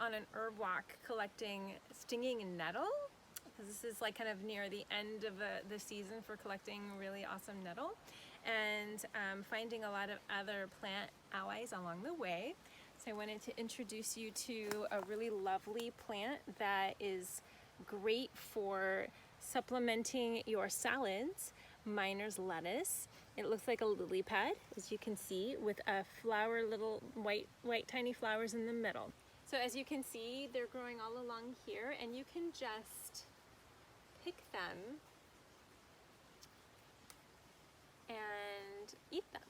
on an herb walk collecting stinging nettle, because this is like kind of near the end of the season for collecting really awesome nettle, and finding a lot of other plant allies along the way. So I wanted to introduce you to a really lovely plant that is great for supplementing your salads, miner's lettuce. It looks like a lily pad, as you can see, with a flower, little white tiny flowers in the middle. So as you can see, they're growing all along here, and you can just pick them and eat them.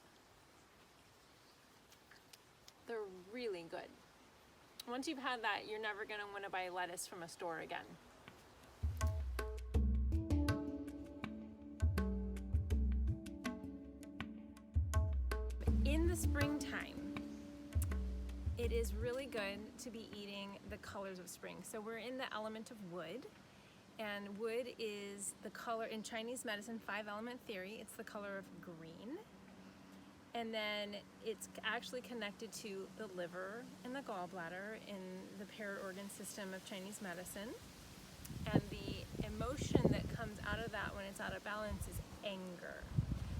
They're really good. Once you've had that, you're never going to want to buy lettuce from a store again. In the springtime, it is really good to be eating the colors of spring. So we're in the element of wood, and wood is the color in Chinese medicine, 5-element theory. It's the color of green. And then it's actually connected to the liver and the gallbladder in the paired organ system of Chinese medicine. And the emotion that comes out of that when it's out of balance is anger.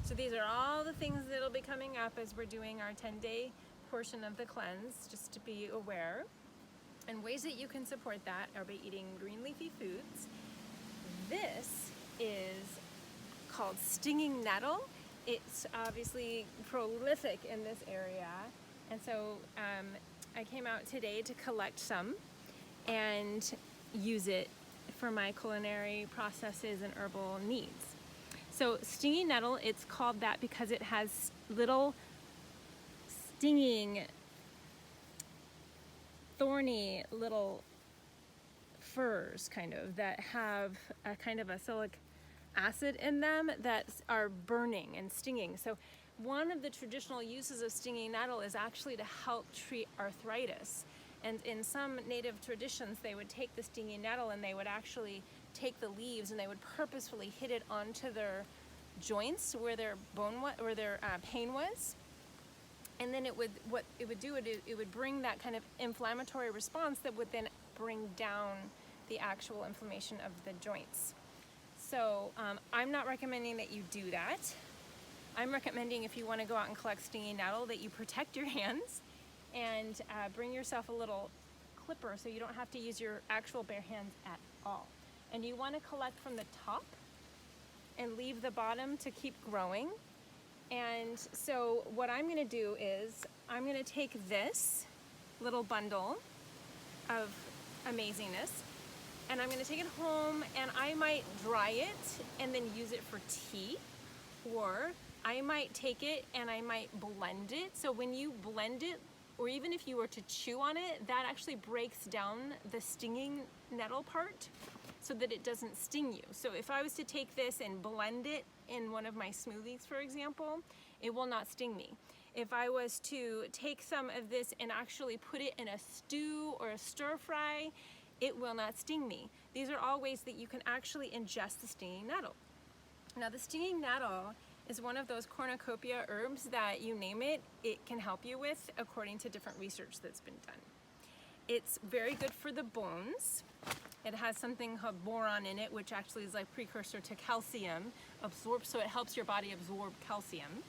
So these are all the things that'll be coming up as we're doing our 10-day portion of the cleanse, just to be aware. And ways that you can support that are by eating green leafy foods. This is called stinging nettle. It's obviously prolific in this area, and so I came out today to collect some and use it for my culinary processes and herbal needs. So stinging nettle, it's called that because it has little stinging, thorny little furs kind of that have a kind of acylic acid in them that are burning and stinging. So one of the traditional uses of stinging nettle is actually to help treat arthritis. And in some native traditions, they would take the stinging nettle and they would actually take the leaves and they would purposefully hit it onto their joints where their pain was. And then it would bring that kind of inflammatory response that would then bring down the actual inflammation of the joints. So I'm not recommending that you do that. I'm recommending, if you want to go out and collect stinging nettle, that you protect your hands and bring yourself a little clipper so you don't have to use your actual bare hands at all. And you want to collect from the top and leave the bottom to keep growing. And so what I'm going to do is I'm going to take this little bundle of amazingness, and I'm going to take it home, and I might dry it and then use it for tea, or I might take it and I might blend it. So when you blend it, or even if you were to chew on it, that actually breaks down the stinging nettle part so that it doesn't sting you. So if I was to take this and blend it in one of my smoothies, for example, it will not sting me. If I was to take some of this and actually put it in a stew or a stir fry, it will not sting me. These are all ways that you can actually ingest the stinging nettle. Now, the stinging nettle is one of those cornucopia herbs that, you name it, it can help you with according to different research that's been done. It's very good for the bones. It has something called boron in it, which actually is like precursor to calcium absorbed, so it helps your body absorb calcium.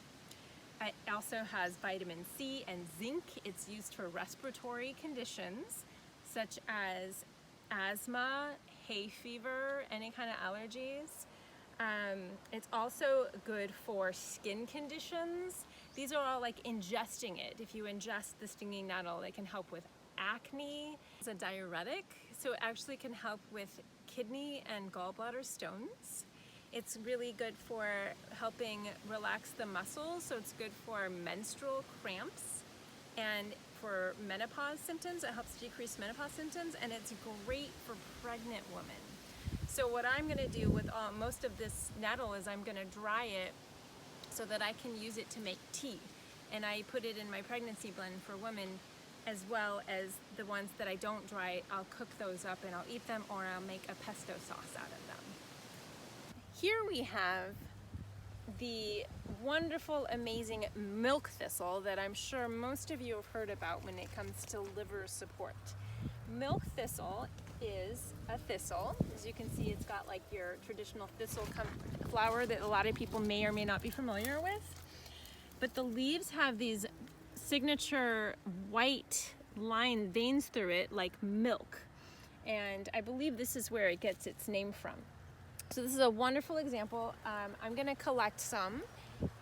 It also has vitamin C and zinc. It's used for respiratory conditions such as asthma, hay fever, any kind of allergies. It's also good for skin conditions. These are all like ingesting it. If you ingest the stinging nettle, it can help with acne. It's a diuretic, so it actually can help with kidney and gallbladder stones. It's really good for helping relax the muscles, so it's good for menstrual cramps and for menopause symptoms. It helps decrease menopause symptoms, and it's great for pregnant women. So what I'm going to do with most of this nettle is I'm going to dry it so that I can use it to make tea. And I put it in my pregnancy blend for women, as well as the ones that I don't dry. I'll cook those up and I'll eat them, or I'll make a pesto sauce out of them. Here we have the wonderful, amazing milk thistle that I'm sure most of you have heard about when it comes to liver support. Milk thistle is a thistle. As you can see, it's got like your traditional thistle flower that a lot of people may or may not be familiar with. But the leaves have these signature white line veins through it like milk. And I believe this is where it gets its name from. So this is a wonderful example. I'm going to collect some.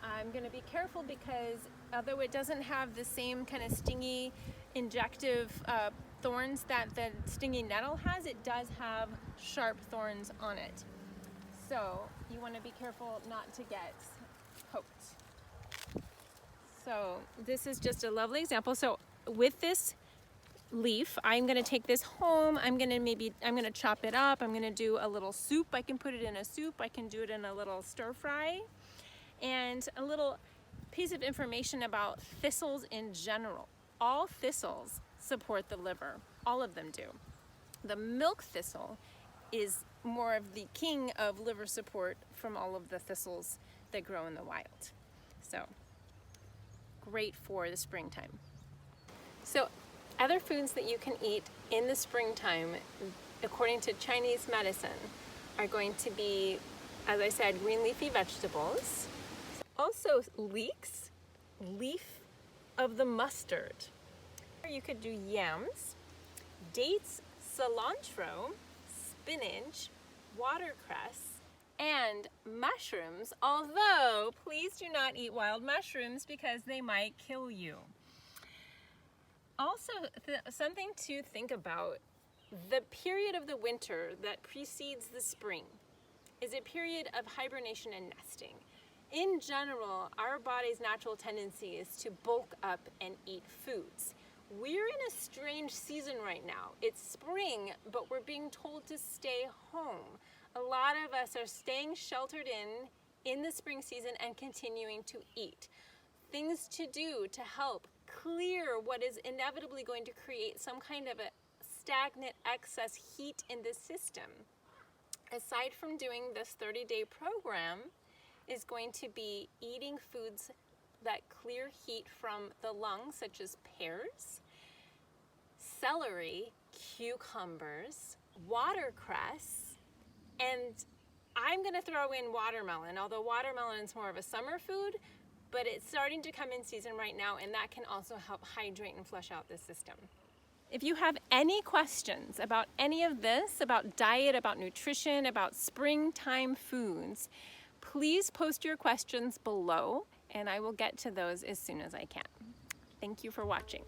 I'm going to be careful because although it doesn't have the same kind of stingy, injective thorns that the stingy nettle has, it does have sharp thorns on it. So you want to be careful not to get poked. So this is just a lovely example. So with this leaf, I'm going to take this home. I'm going to chop it up. I'm going to do a little soup. I can put it in a soup. I can do it in a little stir fry. And a little piece of information about thistles in general. All thistles support the liver. All of them do. The milk thistle is more of the king of liver support from all of the thistles that grow in the wild. So great for the springtime. So other foods that you can eat in the springtime, according to Chinese medicine, are going to be, as I said, green leafy vegetables. Also leeks, leaf of the mustard. You could do yams, dates, cilantro, spinach, watercress, and mushrooms, although please do not eat wild mushrooms because they might kill you. Also, something to think about, the period of the winter that precedes the spring is a period of hibernation and nesting. In general, our body's natural tendency is to bulk up and eat foods. We're in a strange season right now. It's spring, but we're being told to stay home. A lot of us are staying sheltered in the spring season and continuing to eat. Things to do to help clear what is inevitably going to create some kind of a stagnant excess heat in the system. Aside from doing this 30-day program, is going to be eating foods that clear heat from the lungs, such as pears, celery, cucumbers, watercress, and I'm going to throw in watermelon, although watermelon is more of a summer food, but it's starting to come in season right now, and that can also help hydrate and flush out the system. If you have any questions about any of this, about diet, about nutrition, about springtime foods, please post your questions below, and I will get to those as soon as I can. Thank you for watching.